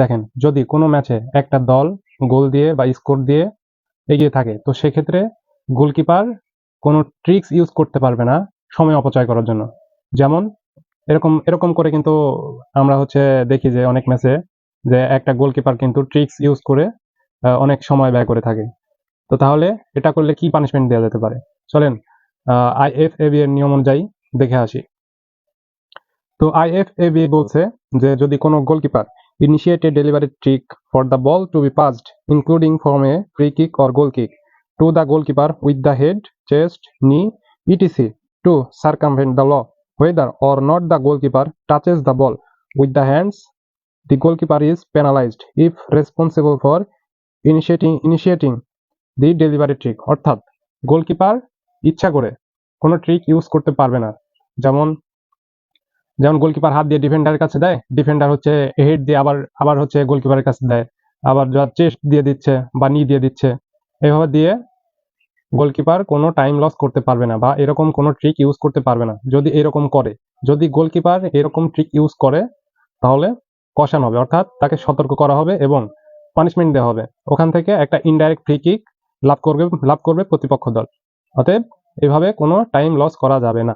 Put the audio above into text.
দেখেন, যদি কোনো ম্যাচে একটা দল গোল দিয়ে বা স্কোর দিয়ে এগিয়ে থাকে, তো সেক্ষেত্রে গোলকিপার কোনো ট্রিক্স ইউজ করতে পারবে না সময় অপচয় করার জন্য। যেমন এরকম এরকম করে কিন্তু আমরা দেখি যে অনেক ম্যাচে যে একটা গোলকিপার কিন্তু ট্রিক্স ইউজ করে অনেক সময় ব্যয় করে থাকে। তো তাহলে এটা করলে কি পানিশমেন্ট দেওয়া যেতে পারে? চলেন আইএফএবি এর নিয়ম অনুযায়ী দেখে আসি। তো আইএফএবি বলছে যে যদি কোনো goalkeeper initiate a deliberate trick for the ball to be passed, including from a free kick or goal kick, to the goalkeeper with the head, chest, knee, etc. to circumvent the law, whether or not the goalkeeper touches the ball with the hands, the goalkeeper is penalized if responsible for initiating the deliberate trick. অর্থাৎ goalkeeper ইচ্ছা করে কোনো trick use করতে পারবে না। যেমন যেমন goalkeeper হাত দিয়ে ডিফেন্ডারের কাছে দেয়, ডিফেন্ডার হেড দিয়ে আবার আবার গোলকিপারের কাছে দেয়, আবার চেস্ট দিয়ে দিচ্ছে বা নি দিয়ে দিচ্ছে, এভাবে দিয়ে গোলকিপার কোনো টাইম লস করতে পারবে না বা এরকম কোনো ট্রিক ইউজ করতে পারবে না। যদি গোলকিপার এরকম ট্রিক ইউজ করে তাহলে কষান হবে, অর্থাৎ তাকে সতর্ক করা হবে এবং পানিশমেন্ট দেওয়া হবে। ওখান থেকে একটা ইনডাইরেক্ট ফ্রি কিক লাভ করবে প্রতিপক্ষ দল। অতএব এভাবে কোনো টাইম লস করা যাবে না।